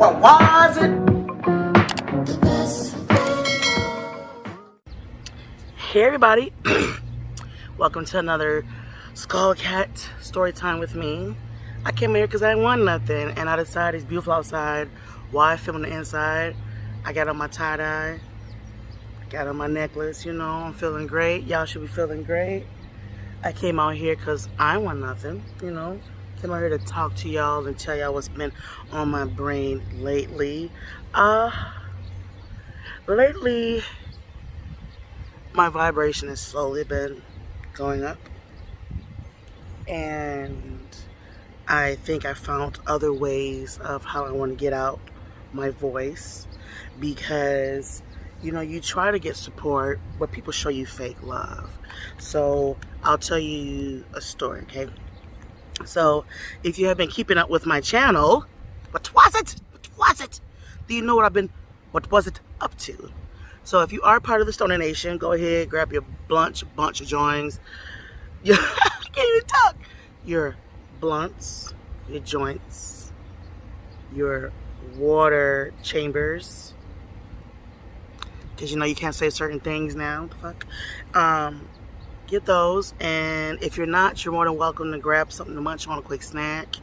What was it? Hey everybody, welcome to another Skull Cat story time with me. I came here because I ain't won nothing, and I decided it's beautiful outside. Why film on the inside? I got on my tie-dye, got on my necklace, you know, I'm feeling great. Y'all should be feeling great. I came out here because I ain't won nothing, you know. Came out here to talk to y'all and tell y'all what's been on my brain lately. Lately, my vibration has slowly been going up, and I think I found other ways of how I want to get out my voice, because you know, you try to get support but people show you fake love. So I'll tell you a story, okay? So if you have been keeping up with my channel, what was it, do you know what was it up to? So if you are part of the Stoner Nation, go ahead, grab your bunch of joints. I can't even talk. Your blunts, your joints, your water chambers, because you know you can't say certain things now. The fuck. Get those, and if you're not, you're more than welcome to grab something to munch on, a quick snack,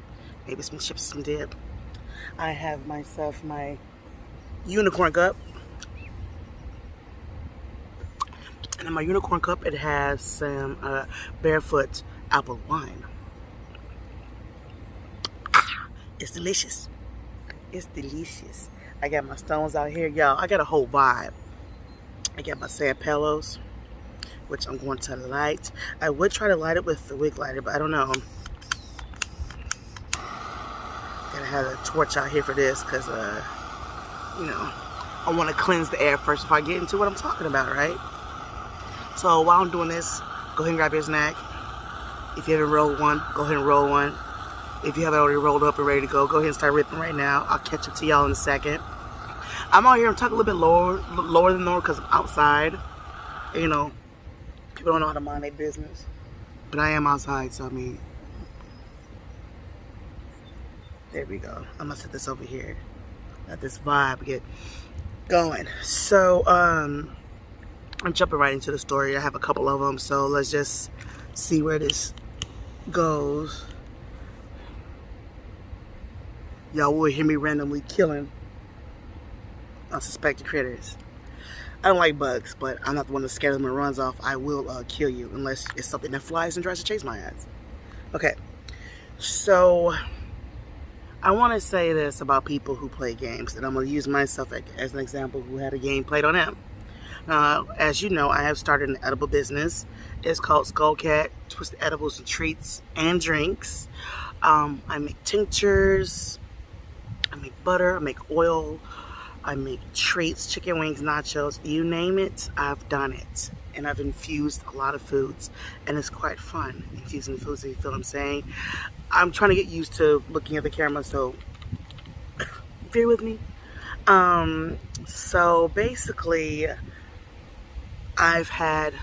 maybe some chips, some dip. I have myself my unicorn cup. And in my unicorn cup, it has some Barefoot apple wine. It's delicious. It's delicious. I got my stones out here. Y'all, I got a whole vibe. I got my San Pelos, which I'm going to light. I would try to light it with the wick lighter, but I don't know. Gotta have a torch out here for this, because, you know, I want to cleanse the air first before I get into what I'm talking about, right? So while I'm doing this, go ahead and grab your snack. If you haven't rolled one, go ahead and roll one. If you haven't already rolled up and ready to go ahead and start ripping right now. I'll catch up to y'all in a second. I'm out here, I'm talking a little bit lower than normal because I'm outside. You know, people don't know how to mind their business. But I am outside, so I mean, there we go. I'm gonna set this over here. Let this vibe get going. So, I'm jumping right into the story. I have a couple of them, so let's just see where this goes. Y'all will hear me randomly killing unsuspected critters. I don't like bugs, but I'm not the one that scares them and runs off. I will kill you unless it's something that flies and tries to chase my ass. Okay, so I want to say this about people who play games, and I'm going to use myself as an example who had a game played on them. As you know, I have started an edible business. It's called Skull Cat Twisted Edibles and Treats and Drinks. I make tinctures, I make butter, I make oil, I make treats, chicken wings, nachos, you name it, I've done it. And I've infused a lot of foods, and it's quite fun infusing the foods, if you feel what I'm saying. I'm trying to get used to looking at the camera, so bear with me. So basically, I've had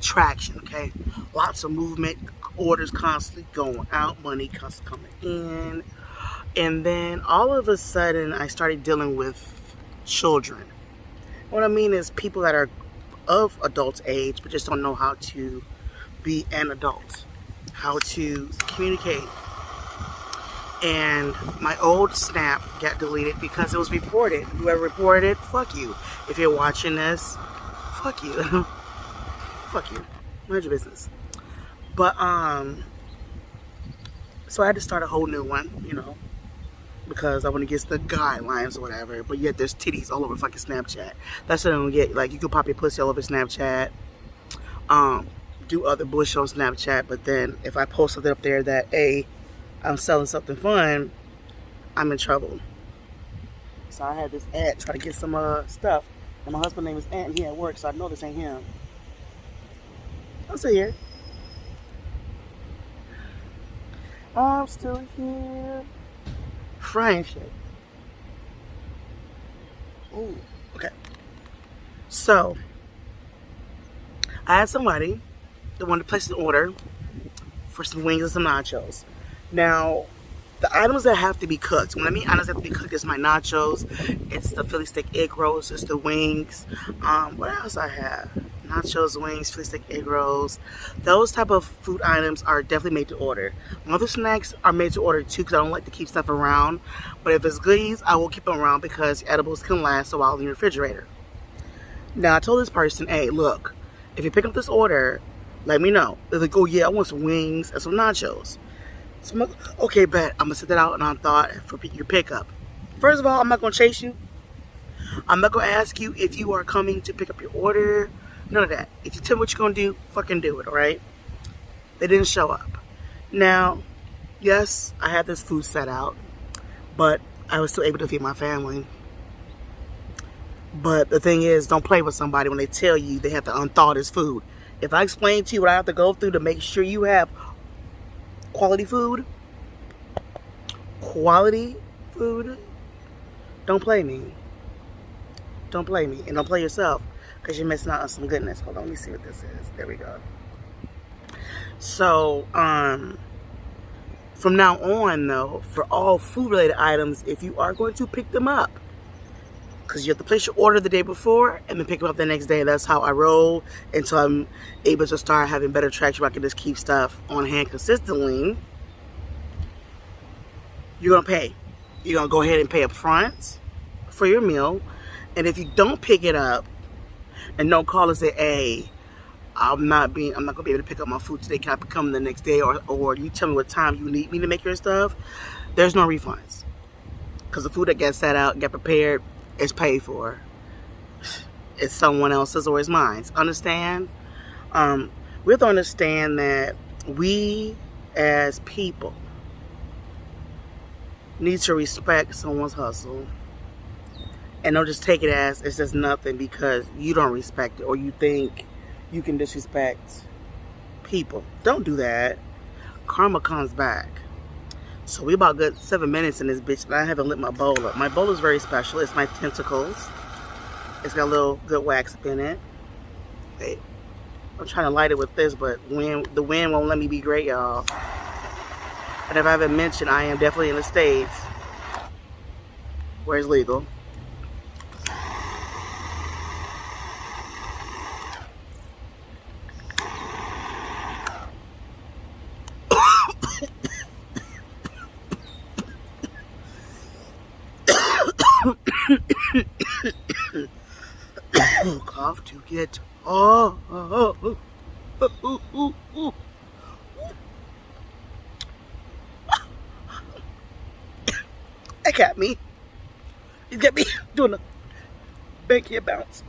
traction, okay? Lots of movement, orders constantly going out, money constantly coming in. And then all of a sudden, I started dealing with children. What I mean is people that are of adult age, but just don't know how to be an adult, how to communicate. And my old Snap got deleted because it was reported. Whoever reported it, fuck you. If you're watching this, fuck you. Fuck you. Mind your business. But, so I had to start a whole new one, you know, because I went against the guidelines or whatever. But yet there's titties all over fucking Snapchat. That's what I don't get. Like, you can pop your pussy all over Snapchat. Do other bullshit on Snapchat. But then if I post something up there that, hey, I'm selling something fun, I'm in trouble. So I had this ad try to get some stuff. And my husband's name is Ant, and he at work, so I know this ain't him. I'm still here. I'm still here. Frying shit. Ooh, okay. So, I had somebody that wanted to place an order for some wings and some nachos. Now, The items that have to be cooked. When I mean items that have to be cooked, it's my nachos, it's the Philly steak egg rolls, it's the wings. What else I have? Nachos, wings, Philly steak egg rolls. Those type of food items are definitely made to order. My other snacks are made to order too because I don't like to keep stuff around. But if it's goodies, I will keep them around because edibles can last a while in the refrigerator. Now I told this person, hey, look, if you pick up this order, let me know. They're like, oh yeah, I want some wings and some nachos. So I'm like, okay, bet. I'm gonna set that out on thought for your pickup. First of all, I'm not gonna chase you. I'm not gonna ask you if you are coming to pick up your order. None of that. If you tell me what you're gonna do, fucking do it, alright? They didn't show up. Now, yes, I had this food set out, but I was still able to feed my family. But the thing is, don't play with somebody when they tell you they have to unthaw this food. If I explain to you what I have to go through to make sure you have quality food, don't play me. Don't play me. And don't play yourself because you're missing out on some goodness. Hold on, let me see what this is. There we go. So, from now on, though, for all food-related items, if you are going to pick them up, because you have to place your order the day before and then pick them up the next day. That's how I roll until I'm able to start having better traction where I can just keep stuff on hand consistently. You're going to pay. You're going to go ahead and pay up front for your meal. And if you don't pick it up and don't call and say, hey, I'm not going to be able to pick up my food today, can I come the next day? Or you tell me what time you need me to make your stuff, there's no refunds. Because the food that gets set out, get prepared, is paid for. It's someone else's or it's mine. Understand? We have to understand that we as people need to respect someone's hustle. And don't just take it as it's just nothing because you don't respect it or you think you can disrespect people. Don't do that. Karma comes back. So we about good 7 minutes in this bitch, but I haven't lit my bowl up. My bowl is very special. It's my tentacles. It's got a little good wax up in it. Hey, I'm trying to light it with this, but the wind won't let me be great, y'all. And if I haven't mentioned, I am definitely in the States where it's legal. Cough to get That got me. You got me doing a backhand bounce.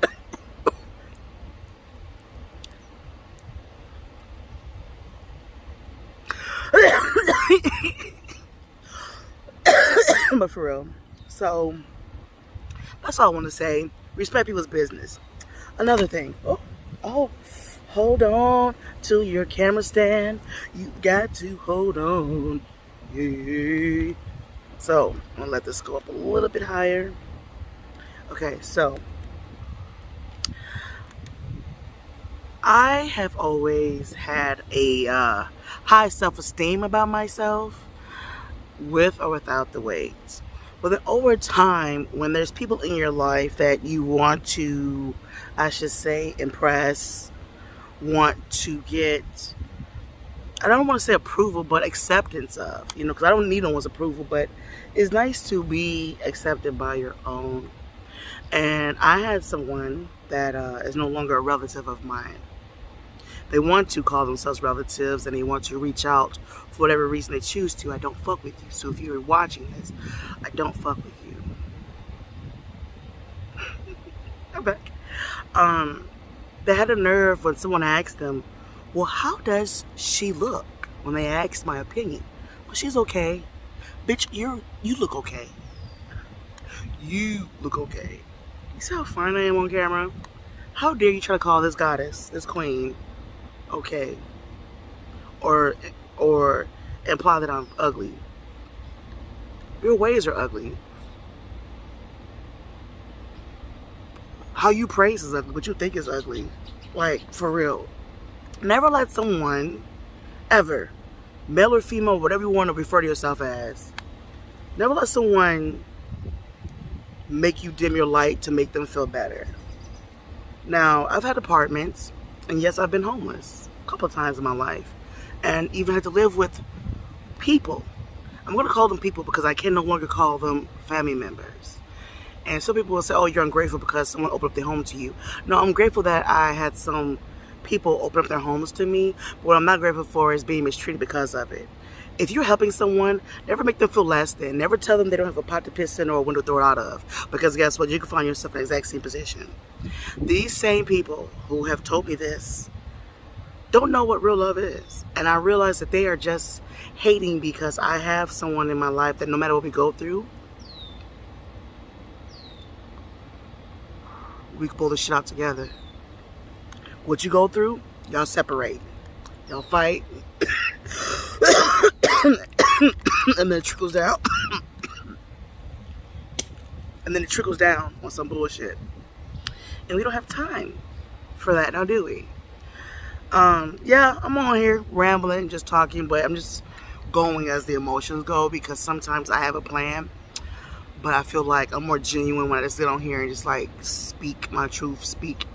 But for real. So that's all I want to say. Respect people's business. Another thing. Oh, hold on to your camera stand. You got to hold on. Yeah. So I'm gonna let this go up a little bit higher. Okay, so I have always had a high self-esteem about myself, with or without the weight. But then over time, when there's people in your life that you want to, I should say, impress, want to get, I don't want to say approval, but acceptance of, because I don't need no one's approval, but it's nice to be accepted by your own. And I had someone that is no longer a relative of mine. They want to call themselves relatives and they want to reach out for whatever reason they choose to. I don't fuck with you. So if you're watching this, I don't fuck with you. I'm back. They had a nerve when someone asked them, well, how does she look? When they asked my opinion. Well, she's okay. Bitch, you look okay. You look okay. You see how fine I am on camera? How dare you try to call this goddess, this queen, okay, or imply that I'm ugly. Your ways are ugly. How you praise is ugly, what you think is ugly. Like, for real. Never let someone, ever, male or female, whatever you want to refer to yourself as, Never let someone make you dim your light to make them feel better. Now, I've had apartments, and yes, I've been homeless a couple of times in my life, and even had to live with people. I'm going to call them people because I can no longer call them family members. And some people will say, oh, you're ungrateful because someone opened up their home to you. No, I'm grateful that I had some people open up their homes to me. But what I'm not grateful for is being mistreated because of it. If you're helping someone, never make them feel less than. Never tell them they don't have a pot to piss in or a window to throw it out of. Because guess what? You can find yourself in the exact same position. These same people who have told me this don't know what real love is. And I realize that they are just hating because I have someone in my life that no matter what we go through, we can pull this shit out together. What you go through, y'all separate. Y'all fight. And then it trickles down. And then it trickles down on some bullshit. And we don't have time for that now, do we? Yeah, I'm on here rambling, just talking, but I'm just going as the emotions go because sometimes I have a plan, but I feel like I'm more genuine when I just get on here and just like speak my truth, speak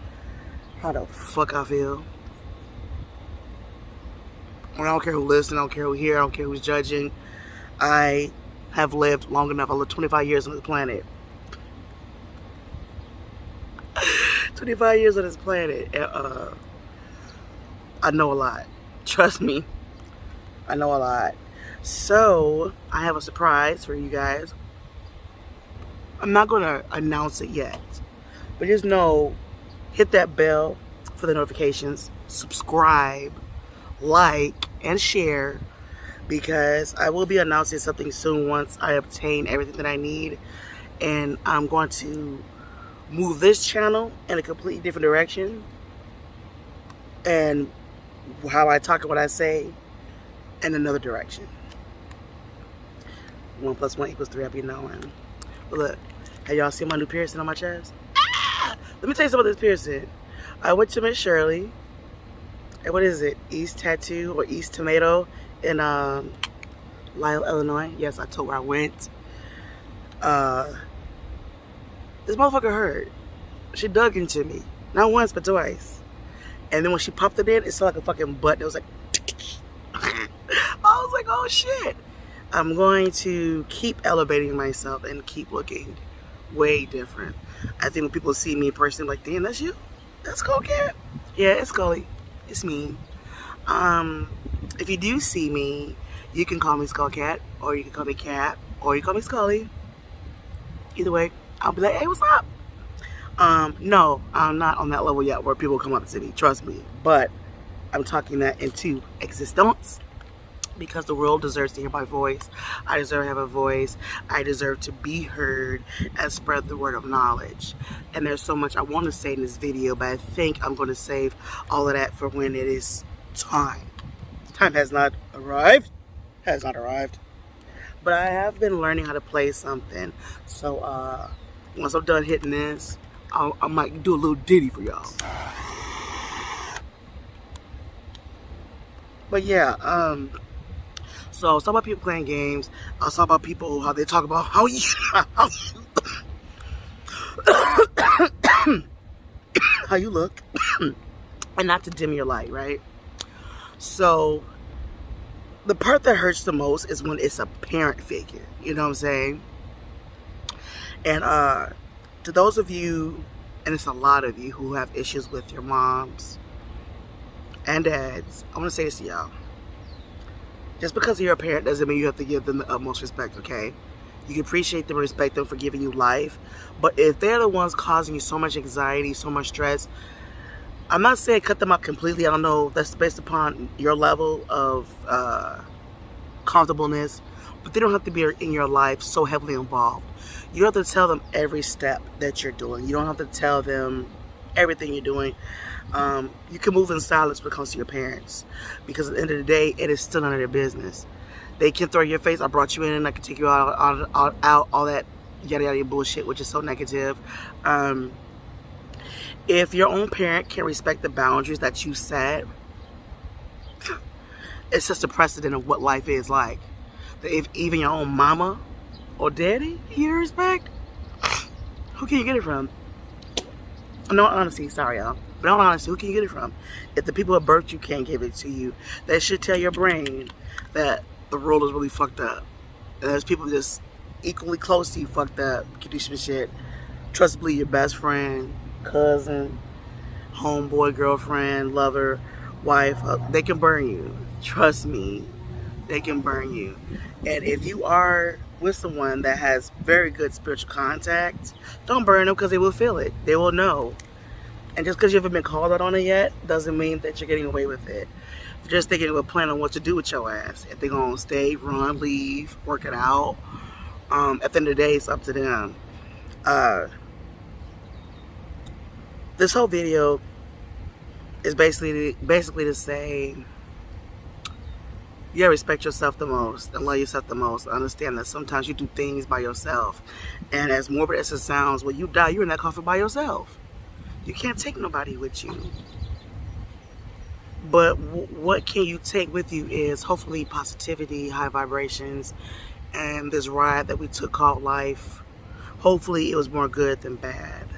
how the fuck I feel. I don't care who listens, I don't care who hears, I don't care who's judging. I have lived long enough. I lived 25 years on this planet. 25 years on this planet. I know a lot. Trust me. I know a lot. So, I have a surprise for you guys. I'm not going to announce it yet. But just know, hit that bell for the notifications. Subscribe, like, and share. Because I will be announcing something soon once I obtain everything that I need. And I'm going to move this channel in a completely different direction. And how I talk and what I say in another direction. 1 + 1 = 3, I'll be knowing. But look, have y'all seen my new piercing on my chest? Ah! Let me tell you something about this piercing. I went to Miss Shirley. And what is it? East Tattoo or East Tomato in Lisle, Illinois. Yes, I told where I went. This motherfucker hurt. She dug into me. Not once, but twice. And then when she popped it in, it sounded like a fucking butt. It was like, I was like, oh shit. I'm going to keep elevating myself and keep looking way different. I think when people see me in person, like, damn, that's you? That's Skull Cat? Yeah, it's Scully. It's me. If you do see me, you can call me Skull Cat, or you can call me Cat, or you can call me Scully. Either way, I'll be like, hey, what's up? No, I'm not on that level yet where people come up to me, trust me. But I'm talking that into existence because the world deserves to hear my voice. I deserve to have a voice. I deserve to be heard and spread the word of knowledge. And there's so much I want to say in this video, but I think I'm going to save all of that for when it is time. Time has not arrived. Has not arrived. But I have been learning how to play something. So, once I'm done hitting this, I might do a little ditty for y'all. But yeah, so I was talking about people playing games. I was talking about people, how they talk about how you how you look. And not to dim your light, right? So, the part that hurts the most is when it's a parent figure. You know what I'm saying? And, to those of you, and it's a lot of you who have issues with your moms and dads, I want to say this to y'all. Just because you're a parent doesn't mean you have to give them the utmost respect, okay? You can appreciate them and respect them for giving you life. But if they're the ones causing you so much anxiety, so much stress, I'm not saying cut them out completely. I don't know. That's based upon your level of comfortableness. But they don't have to be in your life so heavily involved. You don't have to tell them every step that you're doing. You don't have to tell them everything you're doing. You can move in silence when it comes to your parents. Because at the end of the day, it is still none of their business. They can throw your face, I brought you in and I can take you out, all that yada yada bullshit, which is so negative. If your own parent can respect the boundaries that you set, it's just a precedent of what life is like. If even your own mama or daddy, you get respect? Who can you get it from? No, honestly, sorry y'all. But in all honesty, who can you get it from? If the people at birth you can't give it to you, that should tell your brain that the world is really fucked up. And there's people just equally close to you fucked up, can do some shit. Trust believe your best friend, cousin, homeboy, girlfriend, lover, wife, they can burn you. Trust me, they can burn you. And if you are with someone that has very good spiritual contact, don't burn them because they will feel it. They will know. And just because you haven't been called out on it yet doesn't mean that you're getting away with it. They're just thinking of a plan on what to do with your ass. If they're going to stay, run, leave, work it out. At the end of the day, it's up to them. This whole video is basically to say, you gotta respect yourself the most and love yourself the most. Understand that sometimes you do things by yourself. And as morbid as it sounds, when you die, you're in that coffin by yourself. You can't take nobody with you. But what can you take with you is hopefully positivity, high vibrations, and this ride that we took called life. Hopefully it was more good than bad.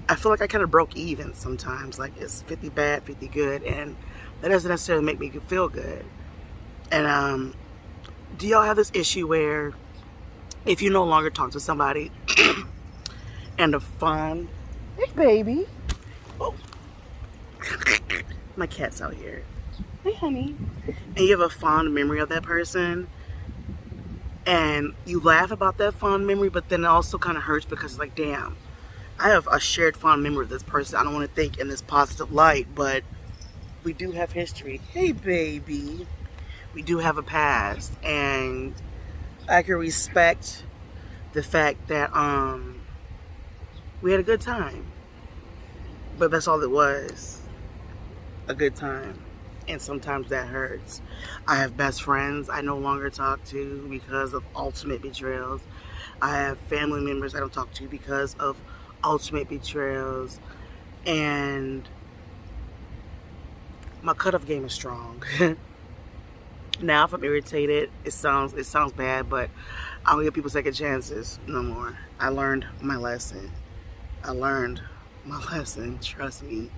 I feel like I kind of broke even sometimes. Like it's 50 bad, 50 good. And that doesn't necessarily make me feel good. And do y'all have this issue where if you no longer talk to somebody and the fun, hey baby, oh, my cat's out here, hey honey, and you have a fond memory of that person and you laugh about that fond memory, but then it also kind of hurts because it's like, damn, I have a shared fond memory of this person. I don't want to think in this positive light, but we do have history. Hey baby, we do have a past, and I can respect the fact that we had a good time, but that's all it was, a good time. And sometimes that hurts. I have best friends I no longer talk to because of ultimate betrayals. I have family members I don't talk to because of ultimate betrayals. And my cutoff game is strong. Now if I'm irritated, it sounds bad, but I don't give people second chances no more. I learned my lesson. Trust me.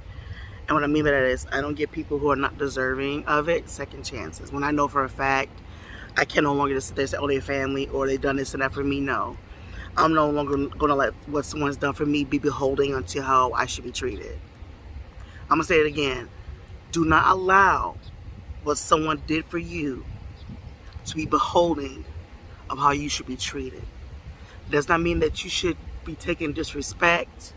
And what I mean by that is I don't give people who are not deserving of it second chances. When I know for a fact I can no longer just sit there and say, oh, they're family or they've done this and that for me. No. I'm no longer going to let what someone's done for me be beholding unto how I should be treated. I'm going to say it again. Do not allow what someone did for you to be beholding of how you should be treated. It does not mean that you should be taking disrespect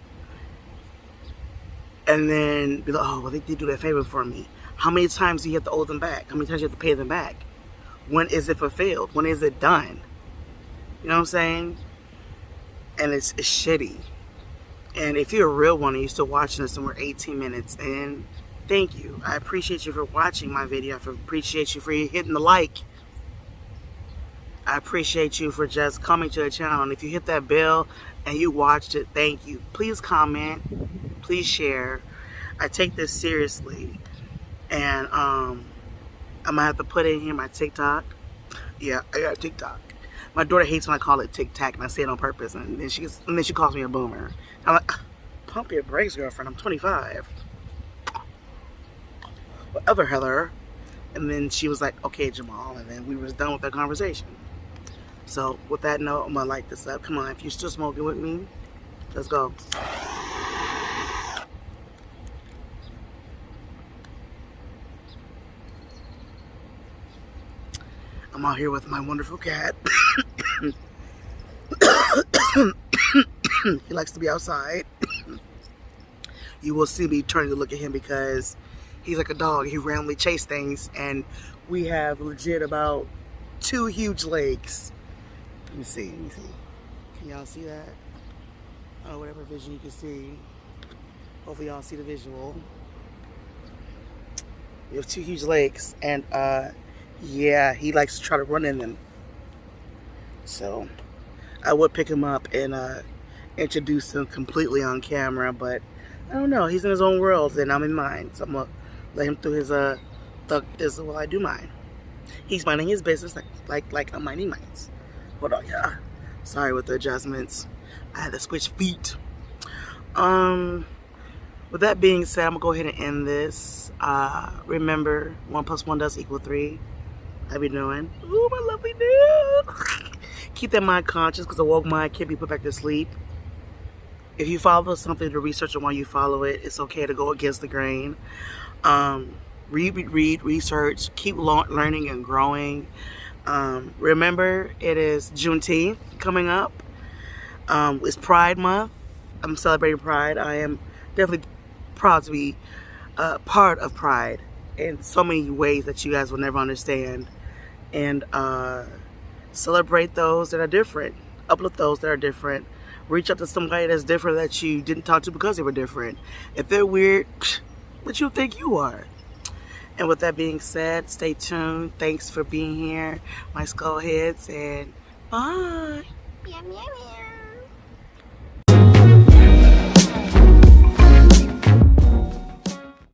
and then be like, oh, well, they did do that favor for me. How many times do you have to owe them back? How many times do you have to pay them back? When is it fulfilled? When is it done? You know what I'm saying? And it's shitty. And if you're a real one and you're still watching this and we're 18 minutes in, thank you. I appreciate you for watching my video. I appreciate you for hitting the like. I appreciate you for just coming to the channel. And if you hit that bell and you watched it, thank you. Please comment. Please share. I take this seriously. And I'm going to have to put in here my TikTok. Yeah, I got a TikTok. My daughter hates when I call it tic-tac and I say it on purpose. And then she calls me a boomer. I'm like, pump your brakes, girlfriend. I'm 25. Whatever, Heather. And then she was like, okay, Jamal. And then we was done with that conversation. So with that note, I'm going to light this up. Come on, if you're still smoking with me, let's go. I'm out here with my wonderful cat. He likes to be outside. You will see me turning to look at him because he's like a dog. He randomly chases things, and we have legit about 2 huge legs. Let me see. Can y'all see that? Oh, whatever vision you can see. Hopefully y'all see the visual. We have 2 huge legs, and yeah, he likes to try to run in them. So I would pick him up and introduce him completely on camera, but I don't know. He's in his own world and I'm in mine. So I'm gonna let him through his thug while I do mine. He's minding his business like I'm minding mine. Hold on, yeah. Sorry with the adjustments. I had to switch feet. With that being said, I'm gonna go ahead and end this. Remember, 1 + 1 does equal 3. How we doing? Ooh, my lovely dude. Keep that mind conscious, because a woke mind can't be put back to sleep. If you follow something to research and while you follow it, it's okay to go against the grain. Read, research, keep learning and growing. Remember, it is Juneteenth coming up. It's Pride Month. I'm celebrating Pride. I am definitely proud to be part of Pride in so many ways that you guys will never understand. And celebrate those that are different. Uplift those that are different. Reach out to somebody that's different that you didn't talk to because they were different. If they're weird, what you think you are? And with that being said, stay tuned. Thanks for being here, my skull heads, and bye.